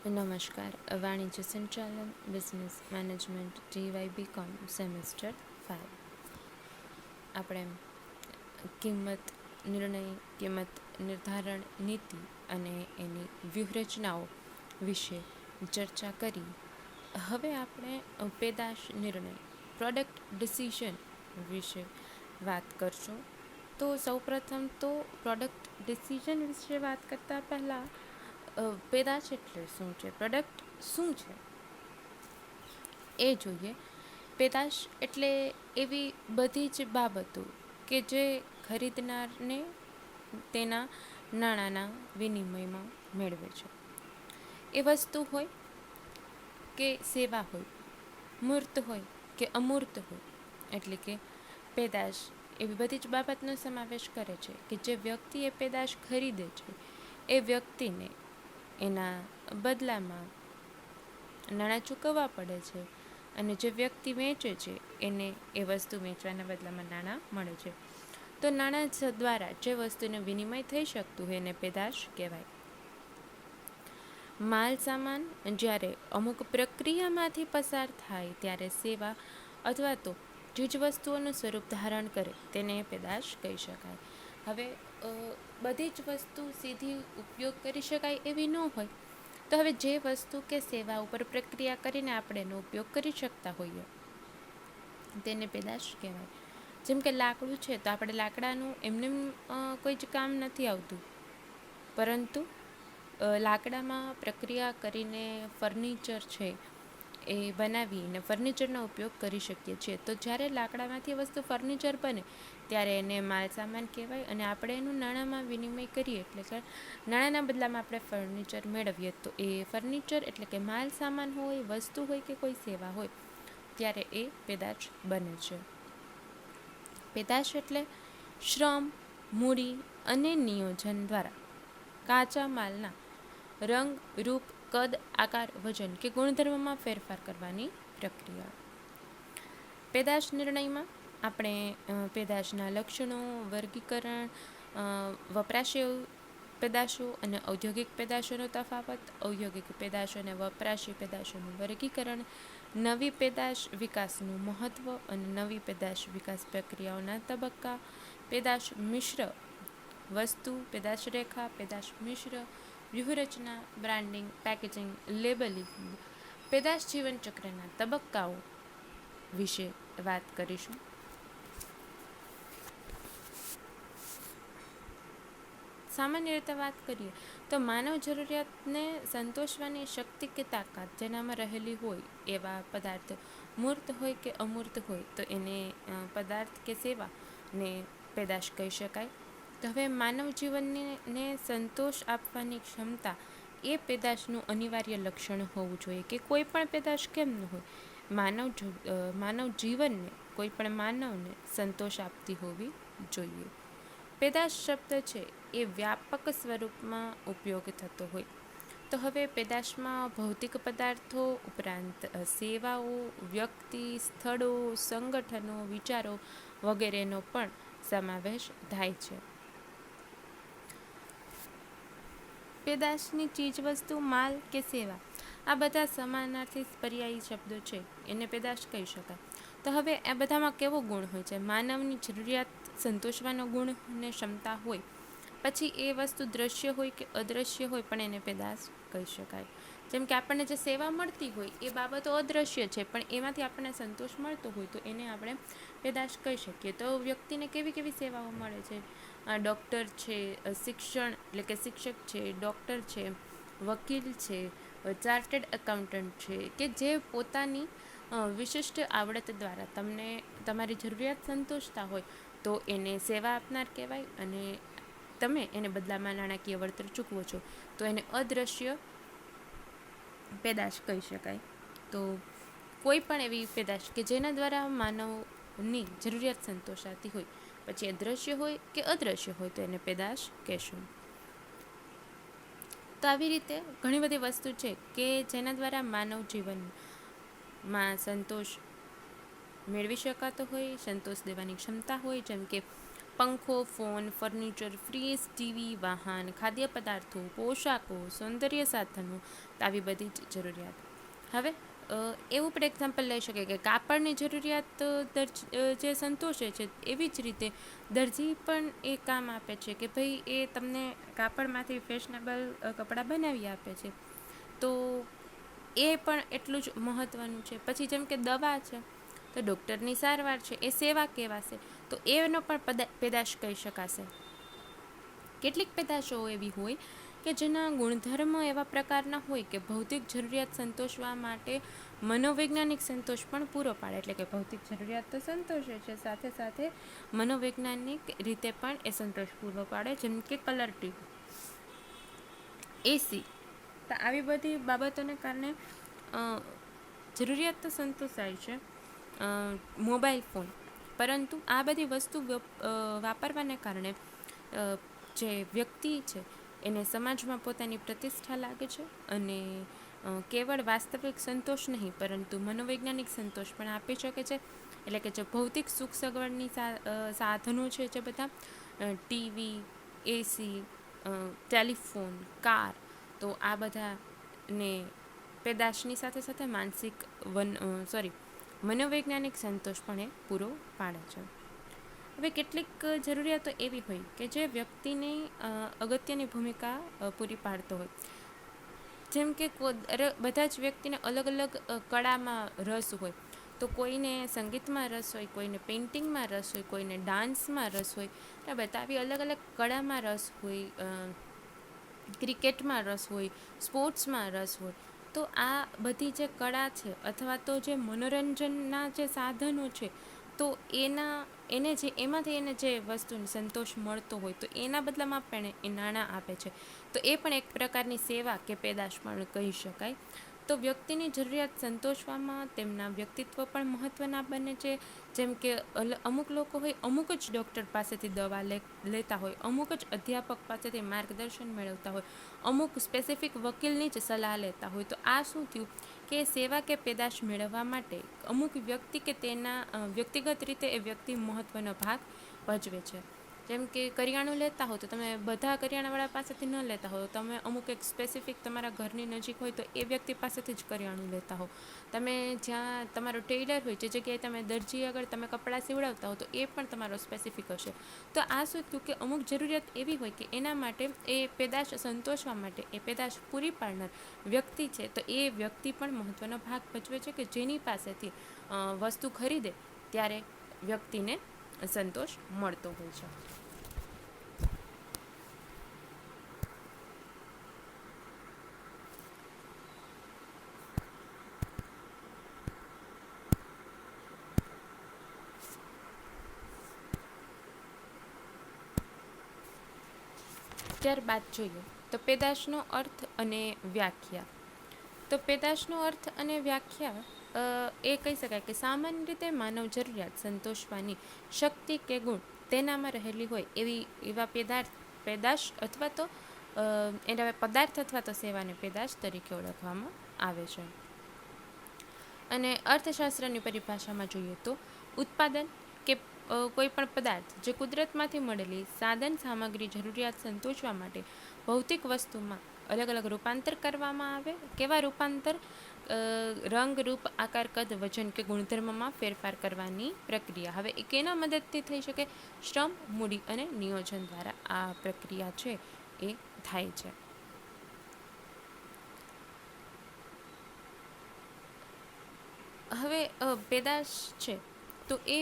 નમસ્કાર. વાણિજ્ય સંચાલન business management TY BCom semester 5 આપણે કિંમત નિર્ણય, કિંમત નિર્ધારણ નીતિ અને એની વ્યૂહરચનાઓ વિશે ચર્ચા કરી. હવે આપણે પેદાશ નિર્ણય પ્રોડક્ટ ડિસિઝન વિશે વાત કરશું. તો સૌપ્રથમ તો પ્રોડક્ટ ડિસિઝન વિશે વાત કરતાં પહેલાં પેદાશ એટલે શું છે, પ્રોડક્ટ શું છે એ જોઈએ. પેદાશ એટલે એવી બધી જ બાબતો કે જે ખરીદનારને તેના નાણાંના વિનિમયમાં મેળવે છે. એ વસ્તુ હોય કે સેવા હોય, મૂર્ત હોય કે અમૂર્ત હોય, એટલે કે પેદાશ એવી બધી જ બાબતનો સમાવેશ કરે છે કે જે વ્યક્તિ એ પેદાશ ખરીદે છે એ વ્યક્તિને એના બદલામાં નાણાં ચૂકવવા પડે છે અને જે વ્યક્તિ વેચે છે એને એ વસ્તુ વેચવાના બદલામાં નાણાં મળે છે. તો નાણાં દ્વારા જે વસ્તુનો વિનિમય થઈ શકતું હોય એને પેદાશ કહેવાય. માલ સામાન જ્યારે અમુક પ્રક્રિયામાંથી પસાર થાય ત્યારે સેવા અથવા તો ચીજવસ્તુઓનું સ્વરૂપ ધારણ કરે તેને પેદાશ કહી શકાય. હવે બધી જ વસ્તુ સીધી ઉપયોગ કરી શકાય એવી ન હોય, તો હવે જે વસ્તુ કે સેવા ઉપર પ્રક્રિયા કરીને આપણે એનો ઉપયોગ કરી શકતા હોઈએ તેને પેદાશ કહેવાય. જેમ કે લાકડું છે તો આપણે લાકડાનું એમને કોઈ જ કામ નથી આવતું, પરંતુ લાકડામાં પ્રક્રિયા કરીને ફર્નિચર છે એ બનાવીને ફર્નિચરનો ઉપયોગ કરી શકીએ છીએ. તો જ્યારે લાકડામાંથી વસ્તુ ફર્નિચર બને ત્યારે એને માલ સામાન કહેવાય અને આપણે એનું નાણાંમાં વિનિમય કરીએ, એટલે કે નાણાંના બદલામાં આપણે ફર્નિચર મેળવીએ તો એ ફર્નિચર એટલે કે માલ સામાન હોય, વસ્તુ હોય કે કોઈ સેવા હોય ત્યારે એ પેદાશ બને છે. પેદાશ એટલે શ્રમ, મૂડી અને નિયોજન દ્વારા કાચા માલના રંગ, રૂપ, કદ, આકાર, વજન કે ગુણધર્મમાં ફેરફાર કરવાની પ્રક્રિયા. પેદાશ નિર્ણયમાં આપણે પેદાશના લક્ષણો, વર્ગીકરણ, વપરાશી પેદાશો અને ઔદ્યોગિક પેદાશોનો તફાવત, ઔદ્યોગિક પેદાશો અને વપરાશી પેદાશોનું વર્ગીકરણ, નવી પેદાશ વિકાસનું મહત્ત્વ અને નવી પેદાશ વિકાસ પ્રક્રિયાઓના તબક્કા, પેદાશ મિશ્ર વસ્તુ, પેદાશ રેખા, પેદાશ મિશ્ર, વ્યૂહરચના, બ્રાન્ડિંગ, પેકેજિંગ, લેબલિંગ, પેદાશ જીવનચક્રના તબક્કાઓ વિશે વાત કરીશું. સામાન્ય રીતે વાત કરીએ તો માનવ જરૂરિયાતને સંતોષવાની શક્તિ કે તાકાત જેનામાં રહેલી હોય એવા પદાર્થ મૂર્ત હોય કે અમૂર્ત હોય તો એને પદાર્થ કે સેવાને પેદાશ કહી શકાય. તો હવે માનવ જીવનને સંતોષ આપવાની ક્ષમતા એ પેદાશનું અનિવાર્ય લક્ષણ હોવું જોઈએ કે કોઈ પણ પેદાશ કેમ ન હોય, માનવ જીવનને કોઈ પણ માનવને સંતોષ આપતી હોવી જોઈએ. પેદાશ શબ્દ છે એ વ્યાપક સ્વરૂપમાં ઉપયોગ થતો હોય. તો હવે પેદાશમાં ભૌતિક પદાર્થો ઉપરાંત સેવાઓ, વ્યક્તિ, સ્થળો, સંગઠનો, વિચારો વગેરેનો પણ સમાવેશ થાય છે. પેદાશની ચીજવસ્તુ, માલ કે સેવા આ બધા સમાનાર્થી પર્યાયી શબ્દો છે, એને પેદાશ કહી શકાય. તો હવે આ બધામાં કેવો ગુણ હોય છે? માનવની જરૂરિયાત સંતોષવાનો ગુણ અને ક્ષમતા હોય, પછી એ વસ્તુ દ્રશ્ય હોય કે અદ્રશ્ય હોય પણ એને પેદાશ કહી શકાય. જેમ કે આપણને જે સેવા મળતી હોય એ બાબતો અદ્રશ્ય છે પણ એમાંથી આપણને સંતોષ મળતો હોય તો એને આપણે પેદાશ કહી શકીએ. તો વ્યક્તિને કેવી કેવી સેવાઓ મળે છે? ડૉક્ટર છે, શિક્ષણ એટલે કે શિક્ષક છે, ડૉક્ટર છે, વકીલ છે, ચાર્ટર્ડ એકાઉન્ટન્ટ છે કે જે પોતાની વિશિષ્ટ આવડત દ્વારા તમને તમારી જરૂરિયાત સંતોષતા હોય તો એને સેવા આપનાર કહેવાય અને તમે એને બદલામાં નાણાકીય વળતર ચૂકવો છો તો એને અદ્રશ્ય પેદાશ કહી શકાય. તો કોઈ પણ એવી પેદાશ કે જેના દ્વારા માનવની જરૂરિયાત સંતોષાતી હોય, પછી એ દ્રશ્ય હોય કે અદ્રશ્ય હોય તો એને પેદાશ કહેશું. તો આવી રીતે ઘણી બધી વસ્તુ છે કે જેના દ્વારા માનવ જીવનમાં સંતોષ મેળવી શકાતો હોય, સંતોષ દેવાની ક્ષમતા હોય. જેમ કે પંખો, ફોન, ફર્નિચર, ફ્રીજ, ટીવી, વાહન, ખાદ્ય પદાર્થો, પોશાકો, સૌંદર્ય સાધનો, તો આવી બધી જ જરૂરિયાત. હવે એવું પણ એક્ઝામ્પલ લઈ શકે કે કાપડની જરૂરિયાત જે સંતોષે છે, એવી જ રીતે દરજી પણ એ કામ આપે છે કે ભાઈ એ તમને કાપડમાંથી ફેશનેબલ કપડાં બનાવી આપે છે, તો એ પણ એટલું જ મહત્ત્વનું છે. પછી જેમ કે દવા છે, તો ડૉક્ટરની સારવાર છે, એ સેવા કહેવાશે, તો એનો પણ પેદાશ કહી શકાશે. કેટલીક પેદાશો એવી હોય કે જેના ગુણધર્મ એવા પ્રકારના હોય કે ભૌતિક જરૂરિયાત સંતોષવા માટે મનોવૈજ્ઞાનિક સંતોષ પણ પૂરો પાડે. એટલે કે ભૌતિક જરૂરિયાત તો સંતોષે છે, સાથે સાથે મનોવૈજ્ઞાનિક રીતે પણ એ સંતોષ પૂરો પાડે, જેમ કે કલર ટીવી, એસી. તો આવી બધી બાબતોને કારણે જરૂરિયાત તો સંતોષાય છે. મોબાઈલ ફોન, પરંતુ આ બધી વસ્તુ વાપરવાને કારણે જે વ્યક્તિ છે એને સમાજમાં પોતાની પ્રતિષ્ઠા લાગે છે, અને કેવળ વાસ્તવિક સંતોષ નહીં પરંતુ મનોવૈજ્ઞાનિક સંતોષ પણ આપી શકે છે. એટલે કે જે ભૌતિક સુખ સગવડની સાધનો છે, જે બધા ટીવી, એસી, ટેલિફોન, કાર, તો આ બધાને પેદાશની સાથે સાથે મનોવૈજ્ઞાનિક સંતોષ પણ એ પૂરો પાડે છે. હવે કેટલીક જરૂરિયાતો એવી હોય કે જે વ્યક્તિની અગત્યની ભૂમિકા પૂરી પાડતો હોય. જેમ કે બધા જ વ્યક્તિને અલગ અલગ કળામાં રસ હોય, તો કોઈને સંગીતમાં રસ હોય, કોઈને પેઇન્ટિંગમાં રસ હોય, કોઈને ડાન્સમાં રસ હોય, બરાબર. આવી અલગ અલગ કળામાં રસ હોય, ક્રિકેટમાં રસ હોય, સ્પોર્ટ્સમાં રસ હોય, તો આ બધી જે કળા છે અથવા તો જે મનોરંજનના જે સાધનો છે, તો એમાંથી એને જે વસ્તુને સંતોષ મળતો હોય, તો એના બદલામાં પણ એ નાણાં આપે છે, તો એ પણ એક પ્રકારની સેવા કે પેદાશ પણ કહી શકાય. તો વ્યક્તિની જરૂરિયાત સંતોષવામાં તેમના વ્યક્તિત્વ પણ મહત્ત્વના બને છે. જેમ કે અમુક લોકો હોય, અમુક જ ડૉક્ટર પાસેથી દવા લેતા હોય, અમુક જ અધ્યાપક પાસેથી માર્ગદર્શન મેળવતા હોય, અમુક સ્પેસિફિક વકીલની જ સલાહ લેતા હોય. તો આ શું થયું કે સેવા કે પેદાશ મેળવવા માટે અમુક વ્યક્તિ કે તેના વ્યક્તિગત રીતે એ વ્યક્તિ મહત્ત્વનો ભાગ ભજવે છે. જેમ કે કરિયાણું લેતા હો તો તમે બધા કરિયાણાવાળા પાસેથી ન લેતા હો, તમે અમુક એક સ્પેસિફિક તમારા ઘરની નજીક હોય તો એ વ્યક્તિ પાસેથી જ કરિયાણું લેતા હો. તમે જ્યાં તમારો ટેલર હોય, જે જગ્યાએ તમે દરજી આગળ તમે કપડાં સીવડાવતા હો, તો એ પણ તમારો સ્પેસિફિક હશે. તો આ શું થયું કે અમુક જરૂરિયાત એવી હોય કે એના માટે એ પેદાશ સંતોષવા માટે એ પેદાશ પૂરી પાડનાર વ્યક્તિ છે, તો એ વ્યક્તિ પણ મહત્ત્વનો ભાગ ભજવે છે કે જેની પાસેથી વસ્તુ ખરીદે ત્યારે વ્યક્તિને સંતોષ મળતો હોય છે. ત્યારબાદ જોઈએ તો પેદાશનો અર્થ અને વ્યાખ્યા. તો પેદાશનો અર્થ અને વ્યાખ્યા એ કહી શકાય કે સામાન્ય રીતે માનવ જરૂરિયાત સંતોષવાની શક્તિ કે ગુણ તેનામાં રહેલી હોય એવા પેદાશ અથવા તો એના પદાર્થ અથવા તો સેવાને પેદાશ તરીકે ઓળખવામાં આવે છે. અને અર્થશાસ્ત્રની પરિભાષામાં જોઈએ તો ઉત્પાદન કે કોઈ પણ પદાર્થ જે કુદરતમાંથી મળેલી સાધન સામગ્રી જરૂરિયાત સંતોષવા માટે ભૌતિક વસ્તુમાં અલગ અલગ રૂપાંતર કરવામાં આવે. કેવા રૂપાંતર? રંગ, રૂપ, આકાર, કદ, વજન કે ગુણધર્મમાં ફેરફાર કરવાની પ્રક્રિયા. હવે એ કેના મદદથી થઈ શકે? શ્રમ, મૂડી અને નિયોજન દ્વારા આ પ્રક્રિયા છે એ થાય છે. હવે પેદાશ છે, તો એ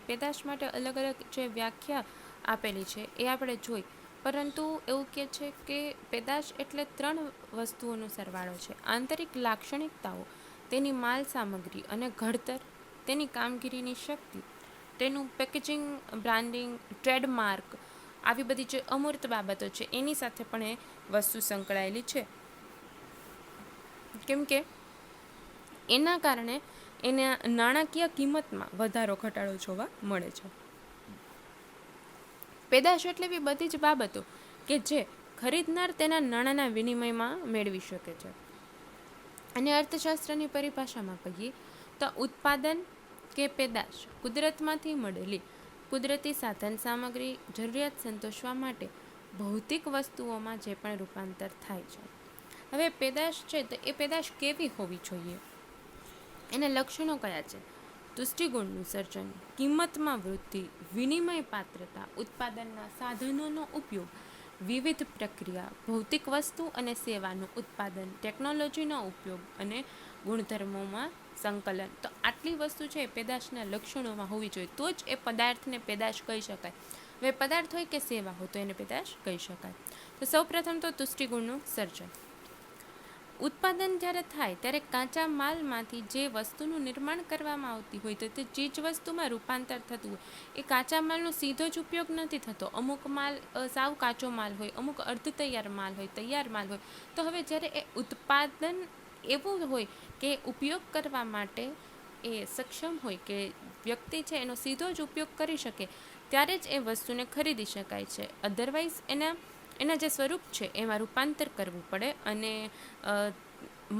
પેદાશ માટે અલગ અલગ જે વ્યાખ્યા આપેલી છે એ આપણે જોઈ, પરંતુ એવું કહે છે કે પેદાશ એટલે 3 વસ્તુઓનો સરવાળો છે. આંતરિક લાક્ષણિકતાઓ, તેની માલ સામગ્રી અને ઘડતર, તેની કામગીરીની શક્તિ, તેનું પેકેજિંગ, બ્રાન્ડિંગ, ટ્રેડમાર્ક, આવી બધી જે અમૂર્ત બાબતો છે એની સાથે પણ એ વસ્તુ સંકળાયેલી છે. કેમ કે એના કારણે એના નાણાકીય કિંમતમાં વધારો ઘટાડો જોવા મળે છે. પેદાશ એટલે એવી બધી જ બાબતો કે જે ખરીદનાર તેના નાણાંના વિનિમયમાં મેળવી શકે છે. અને અર્થશાસ્ત્રની પરિભાષામાં કહીએ તો ઉત્પાદન કે પેદાશ કુદરતમાંથી મળેલી કુદરતી સાધન સામગ્રી જરૂરિયાત સંતોષવા માટે ભૌતિક વસ્તુઓમાં જે પણ રૂપાંતર થાય છે. હવે પેદાશ છે તો એ પેદાશ કેવી હોવી જોઈએ, એના લક્ષણો કયા છે? તુષ્ટિગુણનું સર્જન, કિંમતમાં વૃદ્ધિ, વિનિમય પાત્રતા, ઉત્પાદનના સાધનોનો ઉપયોગ, વિવિધ પ્રક્રિયા, ભૌતિક વસ્તુ અને સેવાનું ઉત્પાદન, ટેકનોલોજીનો ઉપયોગ અને ગુણધર્મોમાં સંકલન. તો આટલી વસ્તુ છે એ પેદાશના લક્ષણોમાં હોવી જોઈએ, તો જ એ પદાર્થને પેદાશ કહી શકાય. હવે પદાર્થ હોય કે સેવા હોય તો એને પેદાશ કહી શકાય. તો સૌપ્રથમ તો તુષ્ટિગુણનું સર્જન. ઉત્પાદન જ્યારે થાય ત્યારે કાચા માલમાંથી જે વસ્તુનું નિર્માણ કરવામાં આવતી હોય તો તે ચીજ વસ્તુમાં રૂપાંતર થતું હોય. એ કાચા માલનો સીધો જ ઉપયોગ નથી થતો. અમુક માલ સાવ કાચો માલ હોય, અમુક અર્ધ તૈયાર માલ હોય, તૈયાર માલ હોય. તો હવે જ્યારે એ ઉત્પાદન એવું હોય કે ઉપયોગ કરવા માટે એ સક્ષમ હોય કે વ્યક્તિ છે એનો સીધો જ ઉપયોગ કરી શકે, ત્યારે જ એ વસ્તુને ખરીદી શકાય છે. અધરવાઇઝ એના જે સ્વરૂપ છે એમાં રૂપાંતર કરવું પડે અને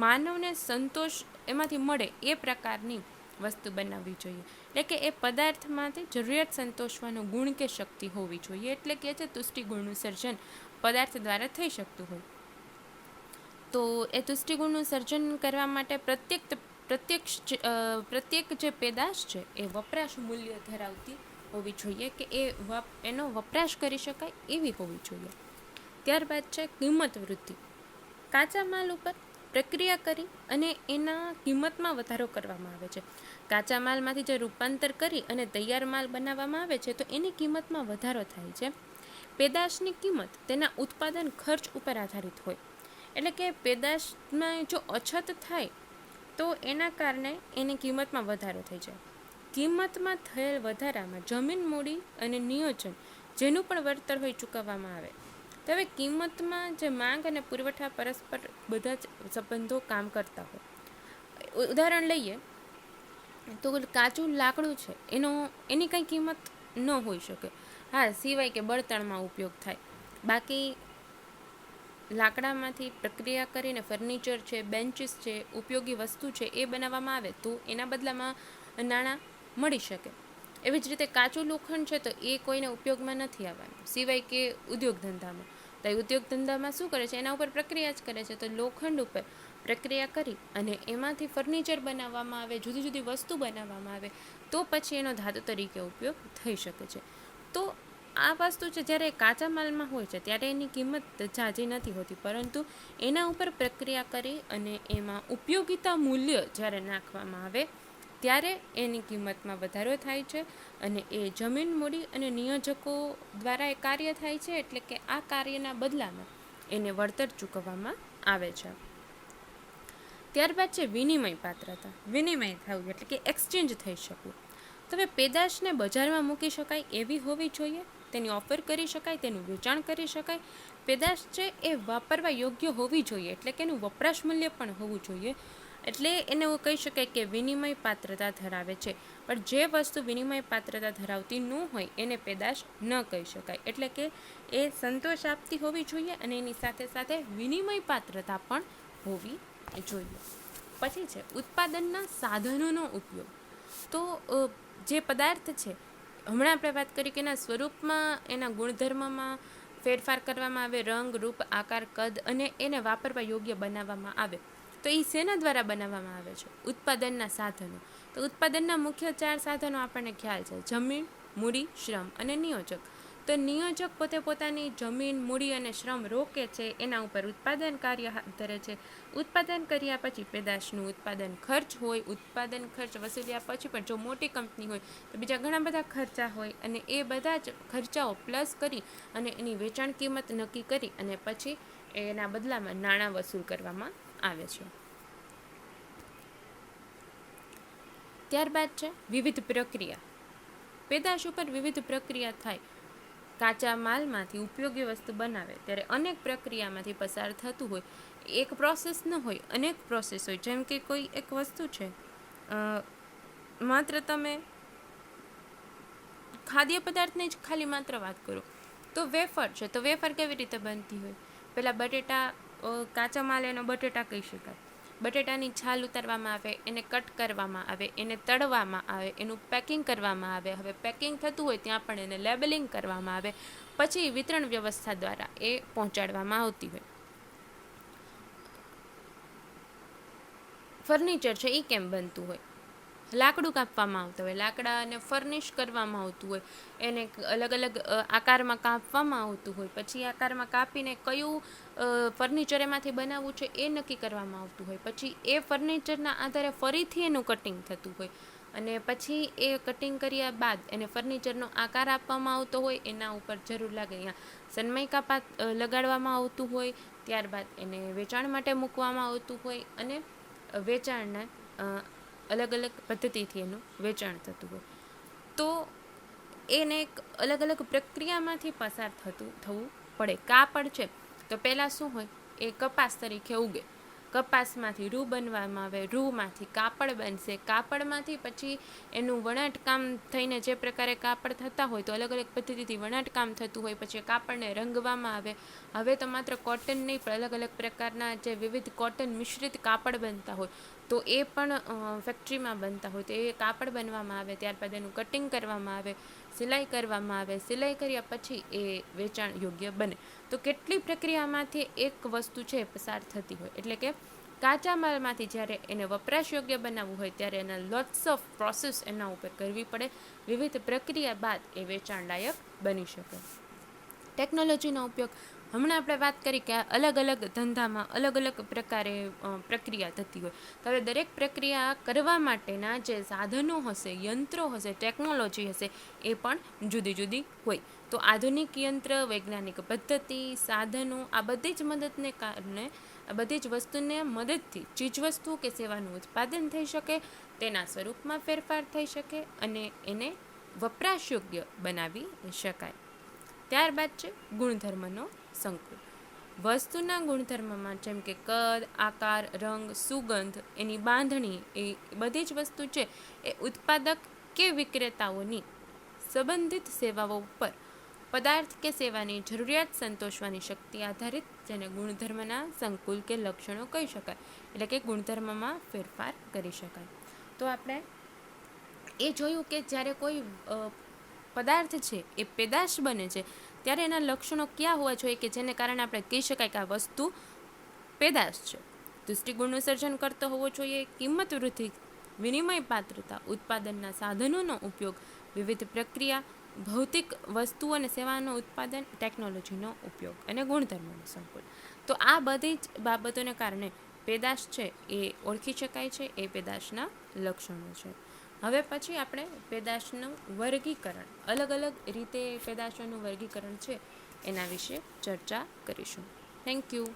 માનવને સંતોષ એમાંથી મળે એ પ્રકારની વસ્તુ બનાવવી જોઈએ. એટલે કે એ પદાર્થમાંથી જરૂરિયાત સંતોષવાનો ગુણ કે શક્તિ હોવી જોઈએ. એટલે કે છે તુષ્ટિગુણનું સર્જન પદાર્થ દ્વારા થઈ શકતું હોય. તો એ તુષ્ટિગુણનું સર્જન કરવા માટે પ્રત્યેક જે પેદાશ છે એ વપરાશ મૂલ્ય ધરાવતી હોવી જોઈએ, કે એનો વપરાશ કરી શકાય એવી હોવી જોઈએ. ત્યારબાદ છે કિંમત વૃદ્ધિ. કાચા માલ ઉપર પ્રક્રિયા કરી અને એના કિંમતમાં વધારો કરવામાં આવે છે. કાચા માલમાંથી જે રૂપાંતર કરી અને તૈયાર માલ બનાવવામાં આવે છે તો એની કિંમતમાં વધારો થાય છે. પેદાશની કિંમત તેના ઉત્પાદન ખર્ચ ઉપર આધારિત હોય. એટલે કે પેદાશમાં જો અછત થાય તો એના કારણે એની કિંમતમાં વધારો થઈ જાય. કિંમતમાં થયેલ વધારામાં જમીન મૂડી અને નિયોજન જેનું પણ વળતર હોય ચૂકવવામાં આવે. તો હવે કિંમતમાં જે માંગ અને પુરવઠા પરસ્પર બધા જ સંબંધો કામ કરતા હોય. ઉદાહરણ લઈએ તો કાચું લાકડું છે એની કંઈ કિંમત ન હોઈ શકે, હા સિવાય કે બળતણમાં ઉપયોગ થાય. બાકી લાકડામાંથી પ્રક્રિયા કરીને ફર્નિચર છે, બેન્ચીસ છે, ઉપયોગી વસ્તુ છે એ બનાવવામાં આવે તો એના બદલામાં નાણાં મળી શકે. એવી જ રીતે કાચું લોખંડ છે તો એ કોઈને ઉપયોગમાં નથી આવવાનું સિવાય કે ઉદ્યોગ ધંધામાં. તો એ ઉદ્યોગ ધંધામાં શું કરે છે, એના ઉપર પ્રક્રિયા જ કરે છે. તો લોખંડ ઉપર પ્રક્રિયા કરી અને એમાંથી ફર્નિચર બનાવવામાં આવે, જુદી જુદી વસ્તુ બનાવવામાં આવે તો પછી એનો ધાતુ તરીકે ઉપયોગ થઈ શકે છે. તો આ વસ્તુ છે જ્યારે કાચા માલમાં હોય છે ત્યારે એની કિંમત ઝાઝી નથી હોતી, પરંતુ એના ઉપર પ્રક્રિયા કરી અને એમાં ઉપયોગિતા મૂલ્ય જ્યારે નાખવામાં આવે ત્યારે એની કિંમતમાં વધારો થાય છે અને એ જમીન મૂડી અને નિયોજકો દ્વારા એ કાર્ય થાય છે. એટલે કે આ કાર્યના બદલામાં એને વળતર ચૂકવવામાં આવે છે. ત્યારબાદ છે વિનિમય પાત્રતા. વિનિમય થવું એટલે કે એક્સચેન્જ થઈ શકવું. તો હવે પેદાશને બજારમાં મૂકી શકાય એવી હોવી જોઈએ, તેની ઓફર કરી શકાય, તેનું વેચાણ કરી શકાય. પેદાશ છે એ વાપરવા યોગ્ય હોવી જોઈએ, એટલે કે એનું વપરાશ મૂલ્ય પણ હોવું જોઈએ. એટલે એને એવું કહી શકાય કે વિનિમય પાત્રતા ધરાવે છે. પણ જે વસ્તુ વિનિમય પાત્રતા ધરાવતી ન હોય એને પેદાશ ન કહી શકાય. એટલે કે એ સંતોષ આપતી હોવી જોઈએ અને એની સાથે સાથે વિનિમય પાત્રતા પણ હોવી જોઈએ. પછી છે ઉત્પાદનના સાધનોનો ઉપયોગ. તો જે પદાર્થ છે, હમણાં આપણે વાત કરી કે એના સ્વરૂપમાં, એના ગુણધર્મમાં ફેરફાર કરવામાં આવે, રંગ, રૂપ, આકાર, કદ અને એને વાપરવા યોગ્ય બનાવવામાં આવે. તો એ શેના દ્વારા બનાવવામાં આવે છે? ઉત્પાદનના સાધનો. તો ઉત્પાદનના મુખ્ય 4 સાધનો આપણને ખ્યાલ છે: જમીન, મૂડી, શ્રમ અને નિયોજક. તો નિયોજક પોતે પોતાની જમીન, મૂડી અને શ્રમ રોકે છે, એના ઉપર ઉત્પાદન કાર્ય હાથ ધરે છે. ઉત્પાદન કર્યા પછી પેદાશનું ઉત્પાદન ખર્ચ હોય. ઉત્પાદન ખર્ચ વસૂલ્યા પછી પણ જો મોટી કંપની હોય તો બીજા ઘણા બધા ખર્ચા હોય અને એ બધા જ ખર્ચાઓ પ્લસ કરી અને એની વેચાણ કિંમત નક્કી કરી અને પછી એના બદલામાં નાણાં વસૂલ કરવામાં આવે છે. ત્યારબાદ છે વિવિધ પ્રક્રિયા. પેદાશ ઉપર વિવિધ પ્રક્રિયા થાય. કાચા માલમાંથી ઉપયોગી વસ્તુ બનાવે ત્યારે અનેક પ્રક્રિયામાંથી પસાર થતું હોય. એક પ્રોસેસ ન હોય, અનેક પ્રોસેસ હોય. જેમ કે કોઈ એક વસ્તુ છે, માત્ર તમે ખાદ્ય પદાર્થની જ ખાલી માત્ર વાત કરો તો વેફર છે, તો વેફર કેવી રીતે બનતી હોય? પહેલાં બટેટા, કાચા માલ એનો બટેટા કહી શકાય. બટેટાની છાલ ઉતારવામાં આવે, એને કટ કરવામાં આવે, એને તળવામાં આવે, એનું પેકિંગ કરવામાં આવે. હવે પેકિંગ થતું હોય ત્યાં પણ એને લેબલિંગ કરવામાં આવે, પછી વિતરણ વ્યવસ્થા દ્વારા એ પહોંચાડવામાં આવતી હોય. ફર્નિચર છે એ કેમ બનતું હોય? લાકડું કાપવામાં આવતું હોય, લાકડાને ફર્નિશ કરવામાં આવતું હોય, એને અલગ અલગ આકારમાં કાપવામાં આવતું હોય, પછી આકારમાં કાપીને કયું ફર્નિચર એમાંથી બનાવવું છે એ નક્કી કરવામાં આવતું હોય, પછી એ ફર્નિચરના આધારે ફરીથી એનું કટિંગ થતું હોય, અને પછી એ કટિંગ કર્યા બાદ એને ફર્નિચરનો આકાર આપવામાં આવતો હોય. એના ઉપર જરૂર લાગે અહીંયા સનમાઇકા લગાડવામાં આવતું હોય, ત્યારબાદ એને વેચાણ માટે મૂકવામાં આવતું હોય, અને વેચાણના અલગ અલગ પદ્ધતિથી એનું વેચાણ થતું હોય. તો એને એક અલગ અલગ પ્રક્રિયામાંથી પસાર થવું પડે. કાપડ છે તો પહેલાં શું હોય, એ કપાસ તરીકે ઉગે, કપાસમાંથી રૂ બનવામાં આવે, રૂમાંથી કાપડ બનશે, કાપડમાંથી પછી એનું વણાટકામ થઈને જે પ્રકારે કાપડ થતા હોય તો અલગ અલગ પદ્ધતિથી વણાટકામ થતું હોય, પછી કાપડને રંગવામાં આવે. હવે તો માત્ર કોટન નહીં પણ અલગ અલગ પ્રકારના જે વિવિધ કોટન મિશ્રિત કાપડ બનતા હોય તો એ પણ ફેક્ટરીમાં બનતા હોય, તો એ કાપડ બનવામાં આવે. ત્યારબાદ એનું કટિંગ કરવામાં આવે, સિલાઈ કરવામાં આવે, સિલાઈ કર્યા પછી એ વેચાણ યોગ્ય બને. તો કેટલી પ્રક્રિયામાંથી એક વસ્તુ છે પસાર થતી હોય. એટલે કે કાચા માલમાંથી જ્યારે એને વપરાશ યોગ્ય બનાવવું હોય ત્યારે એના લોટ્સ ઓફ પ્રોસેસ એના ઉપર કરવી પડે. વિવિધ પ્રક્રિયા બાદ એ વેચાણ લાયક બની શકે. ટેકનોલોજીનો ઉપયોગ, હમણાં આપણે વાત કરી કે અલગ અલગ ધંધામાં અલગ અલગ પ્રકારે પ્રક્રિયા થતી હોય, તો હવે દરેક પ્રક્રિયા કરવા માટેના જે સાધનો હશે, યંત્રો હશે, ટેકનોલોજી હશે, એ પણ જુદી જુદી હોય. તો આધુનિક યંત્ર, વૈજ્ઞાનિક પદ્ધતિ, સાધનો, આ બધી જ મદદને કારણે, આ બધી જ વસ્તુને મદદથી ચીજવસ્તુ કે સેવાનું ઉત્પાદન થઈ શકે, તેના સ્વરૂપમાં ફેરફાર થઈ શકે અને એને વપરાશયોગ્ય બનાવી શકાય. ત્યારબાદ છે ગુણધર્મનો સંકુલ. વસ્તુના ગુણધર્મમાં જેમ કે કદ, આકાર, રંગ, સુગંધ, એની બાંધણી, એ બધી જ વસ્તુ છે એ ઉત્પાદક કે વિક્રેતાઓની સંબંધિત સેવાઓ પર પદાર્થ કે સેવાની જરૂરિયાત સંતોષવાની શક્તિ આધારિત, જેને ગુણધર્મના સંકુલ કે લક્ષણો કહી શકાય. એટલે કે ગુણધર્મમાં ફેરફાર કરી શકાય. તો આપણે એ જોયું કે જ્યારે કોઈ પદાર્થ છે એ પેદાશ બને છે ત્યારે એના લક્ષણો ક્યાં હોવા જોઈએ કે જેને કારણે આપણે કહી શકાય કે આ વસ્તુ પેદાશ છે. દૃષ્ટિગુણનું સર્જન કરતો હોવો જોઈએ, કિંમત વૃદ્ધિ, વિનિમય પાત્રતા, ઉત્પાદનના સાધનોનો ઉપયોગ, વિવિધ પ્રક્રિયા, ભૌતિક વસ્તુઓ અને સેવાનો ઉત્પાદન, ટેકનોલોજીનો ઉપયોગ અને ગુણધર્મોનું સંકુલ. તો આ બધી જ બાબતોને કારણે પેદાશ છે એ ઓળખી શકાય છે, એ પેદાશના લક્ષણો છે. હવે પછી આપણે પેદાશનું વર્ગીકરણ, અલગ અલગ રીતે પેદાશોનું વર્ગીકરણ છે એના વિશે ચર્ચા કરીશું. Thank you.